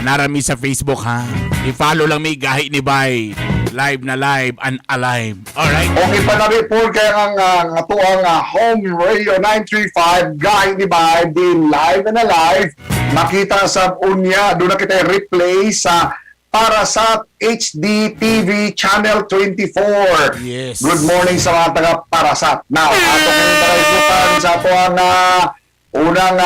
narami sa Facebook ha. I-follow lang may gahi ni Bay. Live na live and alive. Alright? Okay pa na report kaya ang atuang Home Radio 935 gahi ni Bay din live and alive. Makita sa unya, doon na kita replay sa Parasat HD TV Channel 24. Yes. Good morning sa mga taga Parasat. Now, ato kayong tarayutan sa atuang unang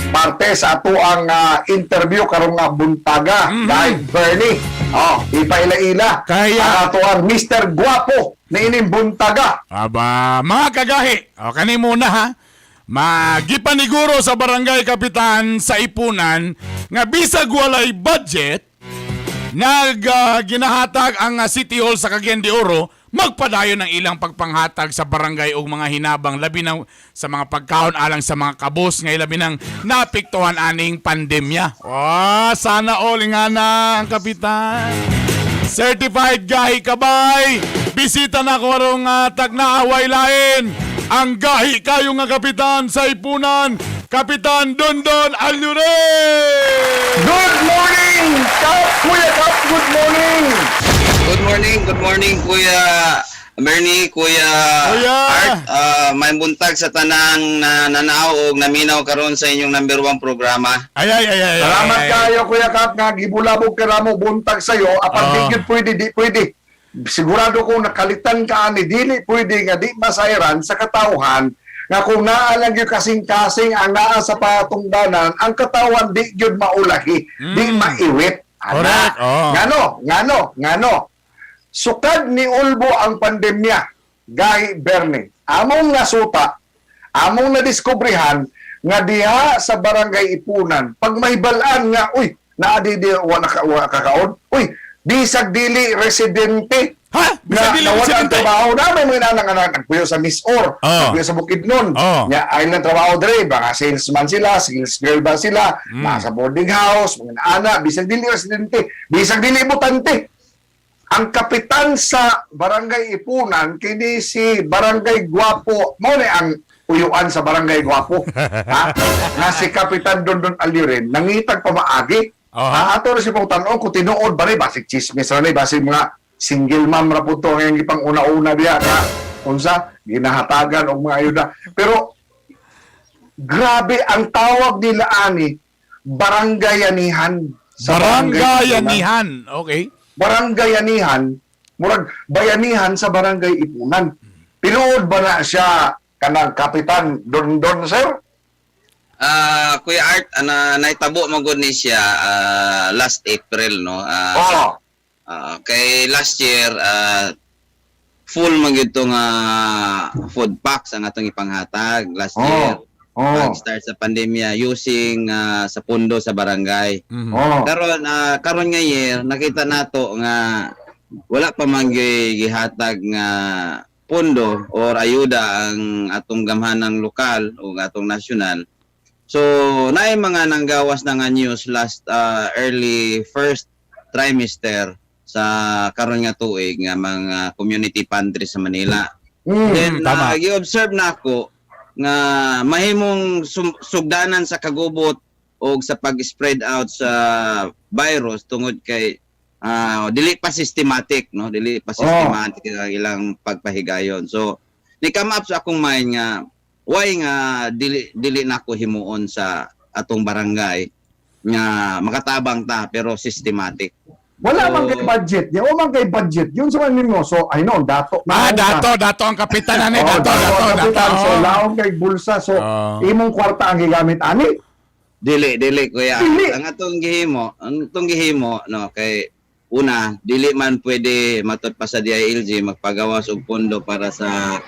parte sa atuang interview karong buntaga dahil Bernie. Ipaila-ila. Kaya ang atuang Mr. Guapo na ining buntaga. aba, mga kagahi. O, kani muna ha. Magipaniguro sa barangay kapitan sa Ipunan nga bisag walay budget ginahatag ang City Hall sa Cagayan de Oro magpadayon ng ilang pagpanghatag sa barangay o mga hinabang labi ng sa mga pagkaon alang sa mga kabos ngay labi ng napiktuhan aning pandemya. Sana all nga na ang kapitan. Certified gahi kabay. Bisita na ko arong tagnaaway lain. Ang gahi kayo nga kapitan sa Ipunan, Kapitan Dondon Alure! Good morning, Kuya Kap! Good morning! Good morning, Kuya Bernie, Kuya Art. May buntag sa tanang nanaaw o naminaw karon sa inyong number 1 programa. Ay. Salamat kayo, Kuya Kap, nga gibulabog ka mo buntag sa'yo. Apang di pwede. Sigurado kung nakalitan ka ani, dili pwede nga di masayran sa katawhan nga kung naalang yung kasing-kasing ang naa sa patungdanan, ang katawan di yun maulahi, di maiwit. Correct. Ngano. Sukad ni Ulbo ang pandemya, gahi Bernie. Among nasuta, among nadiskubrihan nga diha sa barangay Ipunan, pag may balaan nga, naadi di wala kakaon, bisag dili residente. Ha? Bisag dili residente? residente? Trabaho na, may mga nagpuyo sa Miss Or, nagpuyo sa Bukidnon. Nya, ayun lang trabaho dre, baka salesman sila, sales girl ba sila, nasa boarding house, mga anak, bisag dili residente, bisag dili butante. Ang kapitan sa Barangay Ipunan, kini si Barangay Guapo, mo ang uyuan sa Barangay Guapo. Nga si Kapitan Dondon Aliren, nangitag pamaagi. Ato na si pong tanong kung tinuod ba rin, basig chismis rin, basig mga single mom ra po ito, ngayon ipang una-una diya, na unsa, ginahatagan o mga ayuda. Pero, grabe ang tawag nila ani, barangayanihan. Barangayanihan. Okay. Barangayanihan, murag bayanihan sa Barangay Ipunan. Tinuod ba na siya kanang Kapitan Dondon, sir? Kuya Art, naitabo magod ni siya last April, no? Kay last year, full magyud tong food packs ang atong ipanghatag last year. Pag-start sa pandemya using sa pundo sa barangay. Karon nga year, nakita nato nga wala pa man gihatag nga pundo or ayuda ang atong gamhanang lokal o atong nasyonal. So, naay mga nanggawas na nga news last early first trimester sa karon nga tuig nga mga community pantry sa Manila. Then, gi-observe na ako nga mahimong sugdanan sa kagubot o sa pag-spread out sa virus tungod kay dili pa systematic, no? Dili pa systematic ang ilang pagpahigayon. So, ni-come up sa akong mind nga why nga dili na ako himuon sa atong barangay nga makatabang ta pero systematic. Wala man kay budget. Wala man kay budget. Yun sa mo. So, I know, dato. Dato ang kapitan ani, dato. So, laong kay bulsa. So, imong kwarta ang gigamit ani? Dili kuya. Ang atong gihimo no kay una, dili man pwede matud pa sa DILG magpagawas og pondo para sa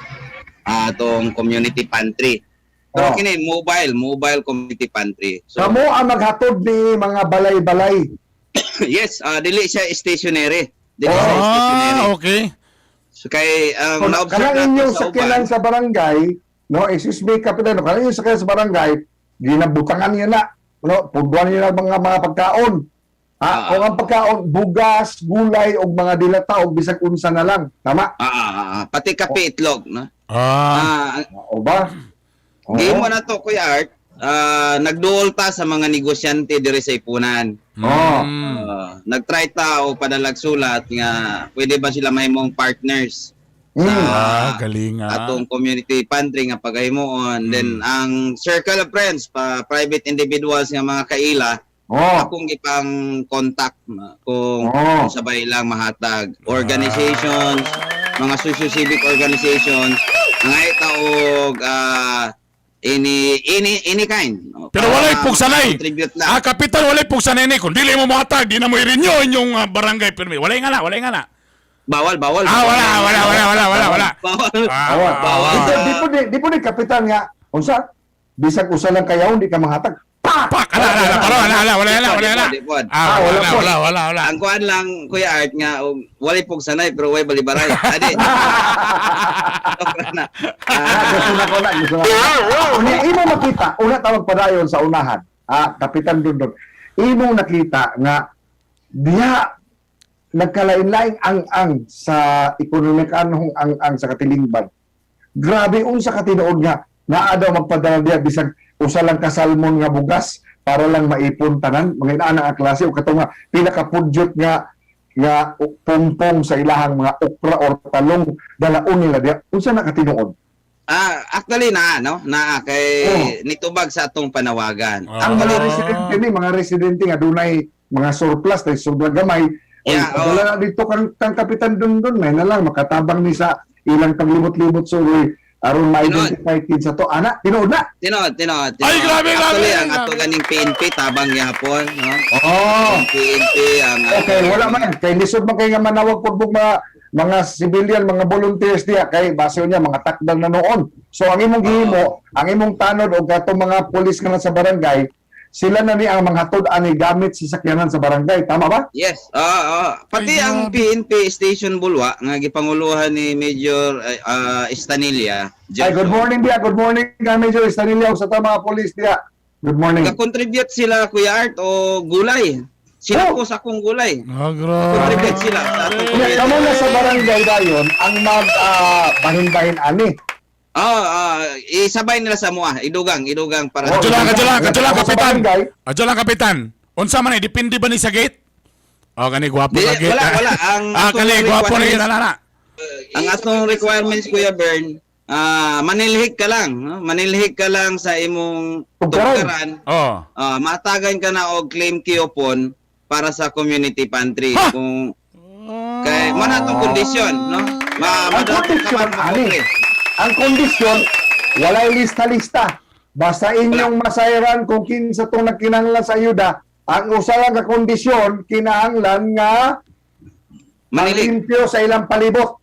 atong community pantry. Pero kini mobile community pantry. So kamo ang maghatod ni mga balay-balay. Yes, dili siya stationary. Okay. So kay na-observe natin inyong sakyanan sa barangay, no, excuse me, Kapitan, no, kanang inyong sakyanan sa barangay, ginabutangan niya na, no, pugduan niya na mga pagkaon. Kung ang pagkaon, bugas, gulay, o mga dilata, o bisag unsa na lang. Tama? Pati kape, itlog, no? O ba? Game mo na to, Kuya Art. nagduol ta sa mga negosyante diri sa ipunan. Oh. Nagtry ta o padalag sulat nga pwede ba sila mahimong partners sa galing atong community pantry nga pagahimoon. Then ang circle of friends, private individuals nga mga kaila, akong ipang contact kung sabay lang mahatag organizations, mga socio-civic organizations, mga itaog any kind. Pero walay pugsanay. Contribute lang. Kapitan, walay pugsanay ni. Kung dili mo mahatag, di na mo i-renew inyong barangay permit. Walay nga na. Bawal. Wala. Bawal. Di po ni kapitan nga, unsa, bisag usa lang kayaw, di ka mahatag. Pak! Wala. Ang kuan lang, Kuya Art, nga, walay pong sanay, pero way balibaray. Adi. Gusto na. Imo makita, una tawag padayon sa unahan. Kapitan Dundon. Imo nakita nga, diya, nagkalain-laing ang sa ekonomikanong ang sa katilingban. Grabe unsa ka tinuod nga daw magpadala diya bisag usa lang ka salmon nga bugas para lang maipon tanan mga inaana nga klase o kato nga pinakapudyot nga pungpong sa ilahang mga okra or talong dalaon nila diya. Unsa na ka tinuod? Actually kay nitubag sa atong panawagan. Ang mga residente ni mga residente nga dunay mga surplus na sobrang gamay. Wala na dito kang Kapitan Dundon, may na lang makatabang ni sa ilang paglimot-limot suroy aron ma-identify kids sa to. Tinood na. Ay, grabe. Actually, ang ato ganing PNP, tabang yapon, no? Ang PNP, Okay, wala man. Kay lisod man kay nga manawag po mga civilian, mga volunteers diya, kay base niya, mga takdal na noon. So, ang imong gihimo, ang imong tanod o katong mga pulis nga sa barangay, sila na ni ang mga hatod ani gamit sa sakyanan sa barangay, tama ba? Yes. Pati ang PNP Station Bulwa nga gipanguluhan ni Major Estanilla. Good morning Major Estanilla sa mga pulis diya. Good morning. Nag-contribute sila, Kuya Art, o gulay. Sila po sa akong gulay. Contribute sila sa atong community. Kamo na sa barangay dayon ang bahin-bahin ani. Isabay nila sa mua, idugang para Kadyo lang, Kapitan. Unsa man depende ba ni sa gate? Kani gwapo sa gate. Wala. Kani gwapo na yun, Ang atong requirements, Kuya Bern, manilhik ka lang, no? Manilhik ka lang sa imong tugkaran. Matagan ka na og claim kiopon para sa community pantry. Kung kay manatong kondisyon, no? Ang kondisyon, walay lista-lista. Basta inyong masayran kung kinsa itong nagkinahanglan sa ayuda, ang usa lang ka kondisyon, kinahanglan nga malimpyo sa ilang palibot.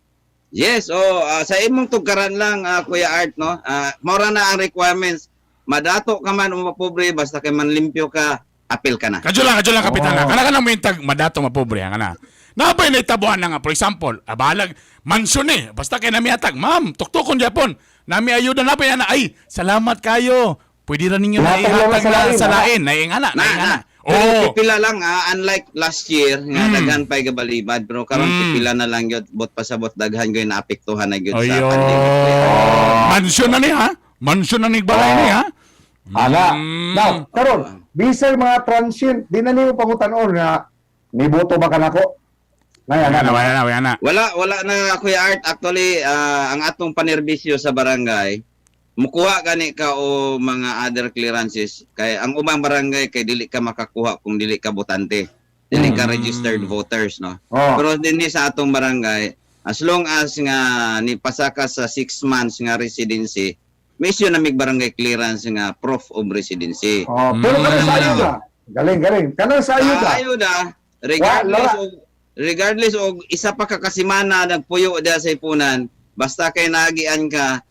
Yes, sa imong tugkaran lang, Kuya Art, no? Maura na ang requirements. Madato ka man o mapobre, basta kay manlimpyo ka, apil ka na. Kadyo lang, Kapitan. Kana ka nang mintag madato mapobre, kana. Napay na itabuhan na nga, for example, abalag, mansyon basta kay nami atag, ma'am, tuktukon Japon, nami ayuda na pa yan, ay, salamat kayo, pwede rin ninyo na ihatag sa lain, naingana. Pipila lang, unlike last year, nga daghan pa'y gabalibad, pero karon pipila na lang yun, bot pasabot daghan ko yung naapektuhan na yun sa pandemic. Mansyon na niya, Mansyon na balay niya, Now, karon, bisay mga transient, di na niyo pangutanon nga, niboto ba ka nako? Wala na, Kuya Art. Actually, ang atong panerbisyo sa barangay, mukuha gani ka o mga other clearances. Kay ang umang barangay kay dili ka makakuha kung dili ka botante. Dili ka registered voters, no? Pero dinhi sa atong barangay, as long as nga ni pasaka sa 6 months nga residency, may isyu na mig barangay clearance nga proof of residency. Pero kana sa ayuda. Galing. Kana sa ayuda, regardless og isa pa ka kasimana nagpuyo diha sa ipunan, basta kay nagian ka,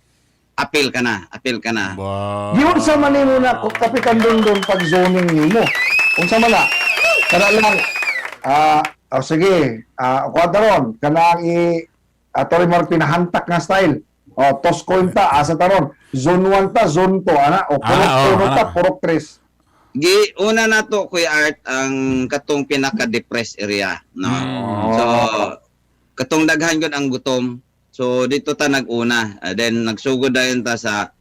apil ka na. Wow. Yun sa manimo na Kapitan Dundon pag zoning nimo. Unsa man na? Kana lang sige, kwadron kanang ato rin pinahantak nga style. Tos kointa asa taron. Zone 1 ta, zone 2 ana o purok 3. Una na to, Kuya Art, ang katong pinaka-depressed area, no? So, katong daghan yun ang gutom. So, dito ta nag-una. Then, nagsugod dayon ta sa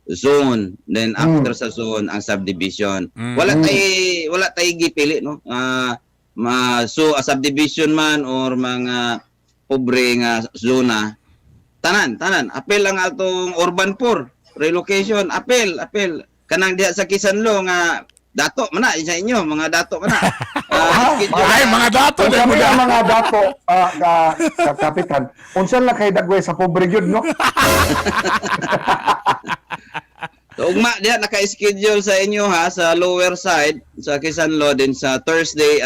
zone, then after sa zone ang subdivision. Wala tay gipili no. So a subdivision man or mga pobre nga zona, tanan apel lang atong urban poor relocation, apel kanang diha sa Kisanlo nga dato man na sa inyo, mga dato man na. Ay, mga dato Kung na kami mo ang mga dato, kapitan, unsan lang kay dagway sa pobre yun, no? So, ugma diha naka-schedule sa inyo ha sa lower side sa Kisanlo din sa Thursday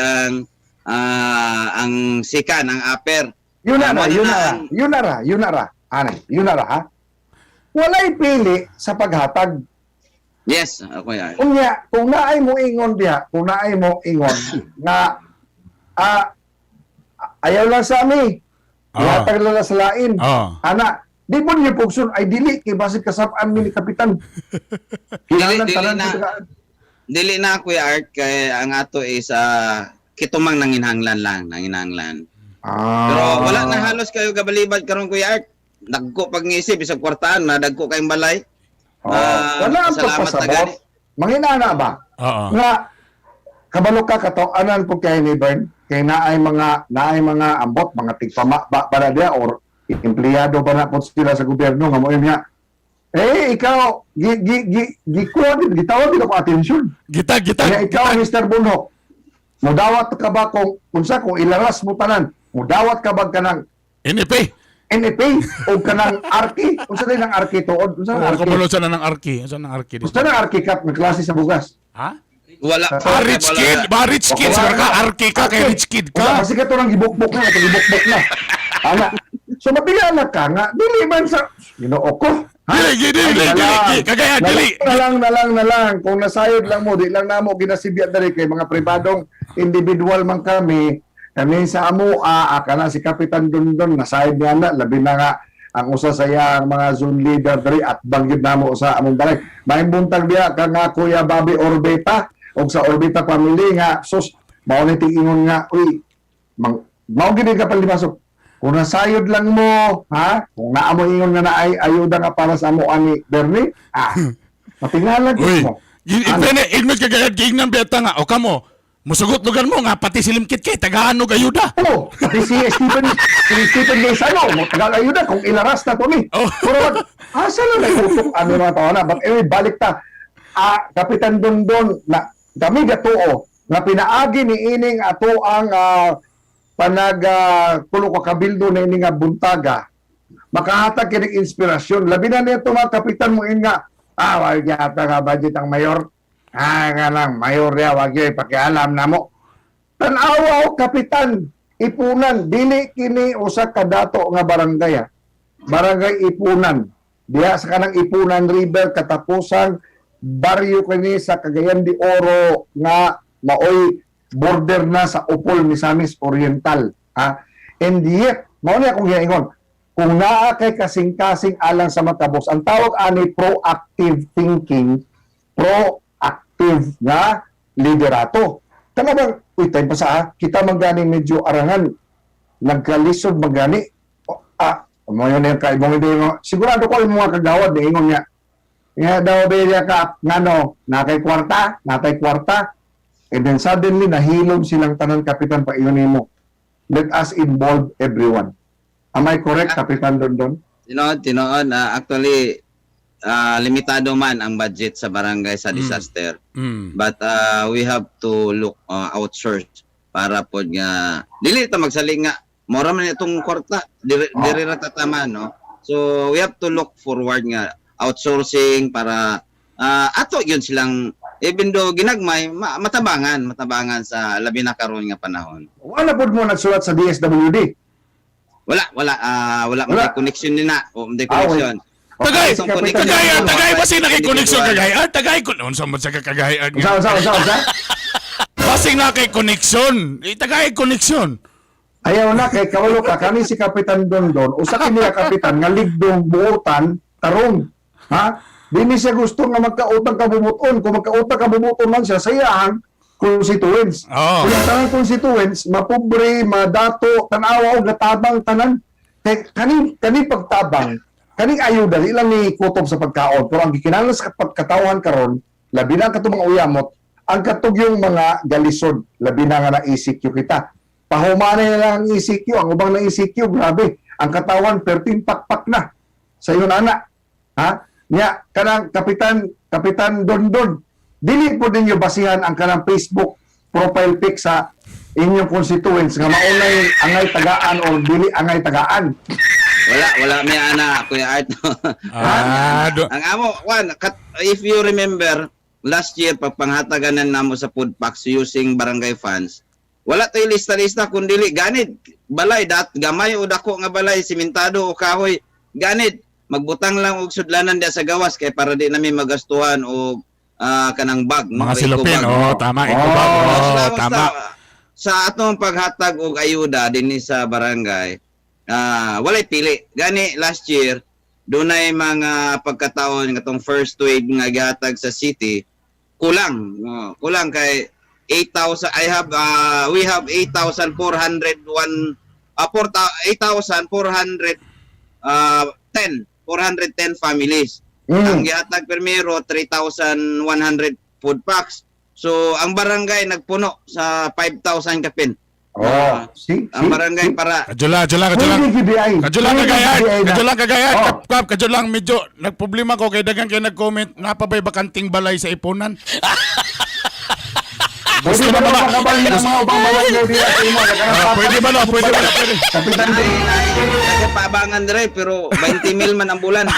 ang sikan ang upper. Yun na ra. Ha? Walay pili sa paghatag. Yes, ako yan. Kung naay mo ingon nga ayaw lang sa ami. Ihatag lang sa lain. Ana, di mo niyo pugsun ay dili kay basig kasap-an ni kapitan. Kailangan tanan Dili na Kuya Art kay ang ato is kitumang nanginhanglan. Pero wala na halos kayo gabalibad karon Kuya Art. Dagko pag ngisip isang kwartaan na dagko kayong balay. Wala ang pagpasabot. Manginana ba? Nga kabalo ka kato anan po kay ni Bern kay naay mga ambot mga tigpama ba para dia or empleyado ba na po sila sa gobyerno nga mo niya. Ikaw gitawag dito ko atensyon. Gita. Kaya ikaw Mr. Bunhok. Mudawat ka ba kung ilaras mo tanan? Mudawat ka ba kanang NFA o kanang Arki? Unsa din ang Arki tuod? Unsa ang Arki? Kumulo sa ng Arki. Unsa ng Arki? Unsa ang Arki kap nga klase sa bugas? Ha? Wala. Rich kid. Rich kid. Sa ka Arki ka kay rich kid ka. Kasi ka to nang gibukbok na. Ana. So mapila ka nga. Dili man sa Ginoo ko. Dili. Kagaya dili. Na lang. Kung nasayod lang mo, di lang namo ginasibya dali kay mga pribadong individual man kami. Kami sa AMUA, kana si Kapitan Dondon, nasayod niya na, labi na nga ang usa sa iyang mga zone leader dali at banggit namo sa among balay. Mahimuntag diya ka nga Kuya Bobby Orbeta o sa Orbeta family nga sus mao ni ingon nga uy mao gid ka palimasok. Kung nasayod lang mo, ha? Kung naa mo ingon nga naay ayuda nga para sa AMUA ni Bernie, matingalan mo. Ilmet kagayad giingnan beta nga o kamo. Musugot lugar mo nga pati silimkit kay tagaano gayuda. Pati si Stephen Gaisano mo taga-ayuda kung ilaras na to ni. Pero asa na utok mga tao na. But anyway, balik ta. Kapitan Dondon na kami gatuo nga pinaagi ni ining ato ang kulo ka kabildo na ini nga buntaga. Makahatag kini inspirasyon. Labi na nito mga kapitan mo nga wag yata nga budget ang mayor. Nga lang, mayor niya, wag yung pakialam na mo. Tanawa kapitan, Ipunan, dili kini usa ka dato nga barangay. Barangay Ipunan. Diya sa kanang Ipunan River, katapusang baryo kini sa Cagayan de Oro nga maoy border na sa Upol, Misamis Oriental. And yet, mao niya kung hiingon, kung naa kay kasing-kasing alang sa matabos, ang tawag ani proactive thinking, nga liderato. Talagang, tayo pa sa kita magani medyo arangan, nagkalisod magani. Mo yun yung kaibong hindi mo. Sigurado ko yung mga kagawad, ingon niya. Nga daw ba ka, natay kwarta, and then suddenly, nahilom silang tanan kapitan pa iyon mo. Let us involve everyone. Am I correct, Kapitan Dondon? Tinoon. Actually, limitado man ang budget sa barangay sa disaster. But we have to look outsource para po nga dili ta magsaling nga mura man itong kwarta diri ra tatama no. So we have to look forward nga outsourcing para ato yun silang even though ginagmay matabangan sa labi na karon nga panahon. Wala pud mo nagsulat sa DSWD. Wala may connection din na o may connection. Tagay basi nakikoneksyon kagay. Tagay ko unsa man sa kagay. Unsa? Basi nakikoneksyon. Tagay koneksyon. Ayaw na kay kawalo ka kani si Kapitan Dondon, usa kini kapitan nga ligdong buotan tarong. Dini siya gusto nga magkautang kabubuton. Kung magkautang kabubuton man siya sa iyang constituents. Kung ang tanang constituents, mapobre, madato, tanawa o gatabang tanan. Kani pagtabang, kaning ayuda di lang ni kutob sa pagkaon, pero ang gikinahanglan sa pagkatawhan karon, labi na katong mga uyamot, ang katugyong mga galisod, labi na nga na ECQ kita. Pahumanay na lang ang ECQ, ang ubang ng ECQ, grabe. Ang katawan, perting pakpak na sa iyo anak. Ha? Nya, kanang Kapitan Dondon, dili po ninyo basihan ang kanang Facebook profile pic sa inyong constituents nga maunay angay tagaan o dili angay tagaan. Wala may ana, Kuya Art. Ang amo, if you remember, last year, pagpanghatagan namo sa food packs using barangay funds, wala tayo lista-lista kundili ganid balay gamay o dako nga balay simentado o kahoy ganid magbutang lang og sudlanan dia sa gawas kay para di nami magastuhan o kanang bag mga silupin. Tama, bag. Tama. Sa atong paghatag og ayuda dinhi sa barangay, walay pili gani last year dunay mga pagkataon katong first wave nga gihatag sa city kulang kay 8,000. We have 8,410 families. Ang gihatag primero 3,100 food packs. So ang barangay nagpuno sa 5,000 kapin. Ang barangay para Kajulang medyo nagproblema ko kay dagang kay nag-comment napabay bakanting balay sa ipunan. Pwede ba makabali ng mga ubang balay na di natin mo? Pwede ba? Kapitan din. Paabangan dire pero 20 mil man ang bulan.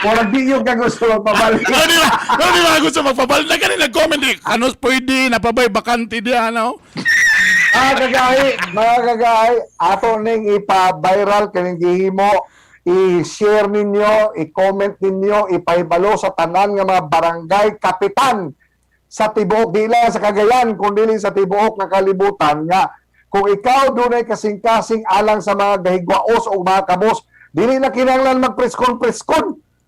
Porang di yung gusto magpabalik. Di ba gusto magpabalik? Nag-comment ano pwede napabay bakante di ano? Mga kagay, ato ning ipa-viral kaning gihimo, i-share ninyo, i-comment ninyo, ipahibalo sa tanan nga mga barangay kapitan sa tibuok, di lang sa Cagayan, kundi sa tibuok nga kalibutan nga kung ikaw dunay kasing-kasing alang sa mga gahigwaos o mga kabos, dili na kinahanglan magpreskon.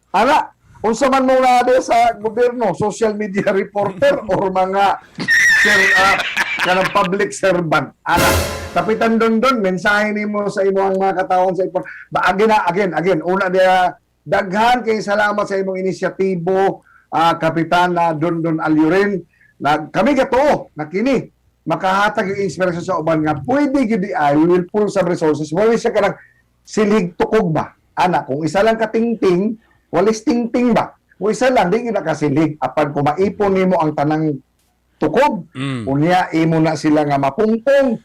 Ana, unsa man mo nga sa gobyerno, social media reporter or mga kanang public servant. Ana, Kapitan Dondon, mensahe nimo sa imong mga katawhan sa ipon. Again, una dia daghan kay salamat sa imong inisyatibo, Kapitan Dondon Alyurin. Kami gato na kini makahatag yung inspirasyon sa uban nga pwede gyud we will pull some resources. Wala siya kanang silig tukog ba? Ana, kung isa lang katingting, walis tingting ba? Kung isa lang di gyud nakasilig apan kung maipon nimo ang tanang tukog, unya imo na sila nga mapungpong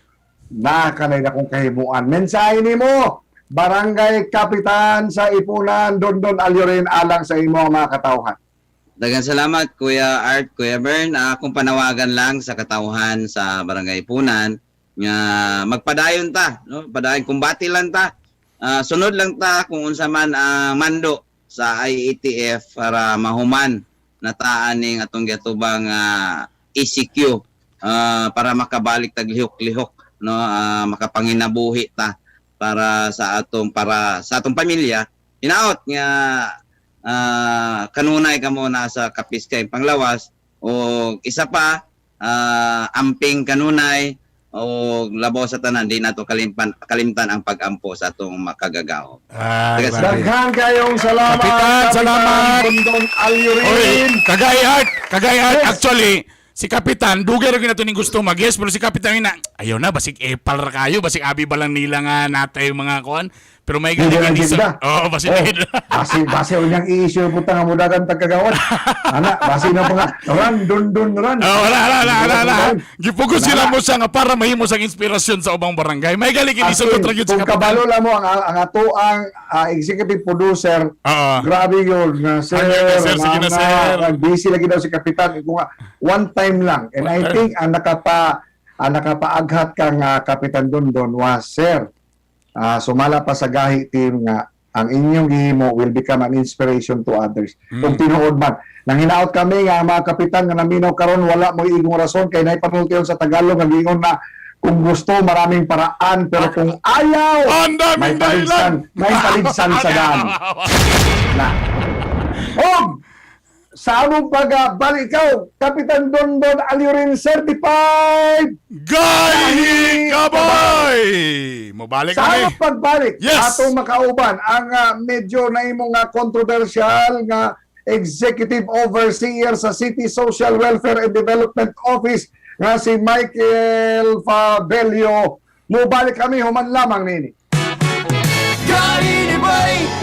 na kanay na kung kahimuan. Mensahe nimo, Barangay Kapitan sa Ipunan, Dondon Alyurin alang sa imo mga katawhan. Daghang salamat Kuya Art, Kuya Bern. Kung panawagan lang sa katawhan sa Barangay Ipunan nga magpadayon ta, no? Padayon kumbati lang ta. Sunod lang ta kung unsa man ang mando sa IETF para mahuman nataan ning atong giatubang ECQ para makabalik tag lihok-lihok, no? Makapanginabuhi ta para sa atong pamilya. Hinaot nga kanunay kamo nasa kapiskay panglawas o isa pa amping kanunay o labaw sa tanan di nato kalimtan ang pag-ampo sa atong makagagao. Daghan kayong salamat. Kapitan, salamat. Dondon Alyurin. Kagay Art, actually si Kapitan, dugay rin na ito gusto mag-yes, pero si Kapitan na, ayaw na, basig epal ra kayo, basig abi ba lang nila nga natay yung mga kuhan. Pero may hindi sa... Oo, basig base unyang i-issue po nga mudagan tagkagawan. Ana, base na po nga, Dondon. Wala. Gipugos sila mo sa nga para mahimo sa inspirasyon sa ubang barangay. May galing inisulot ra gyud sa Kapitan. Kung kabalo lang mo, ang ato ang executive producer, grabe yun, sir, busy lagi daw si Kapitan. Kung one time lang. And I think ang nakapaaghat kang Kapitan Dondon was, sir, sumala pa sa gahi team nga ang inyong gihimo will become an inspiration to others. Kung tinuod man. Nang hinaot kami nga mga kapitan nga naminaw karon wala mo igong rason kay nay panultiyon sa Tagalog nga giingon na kung gusto maraming paraan pero kung ayaw may paligsan sa daan. Na. sa among pagbalik ikaw, Kapitan Dondon Aliurin Certified Gahi Kabay! Mabalik sa kami. among pagbalik. Yes. Atong makauban ang medyo na imong controversial nga Executive Overseer sa City Social Welfare and Development Office nga si Michael Fabelio. Mubalik kami human lamang nini. Gahi ni Bay!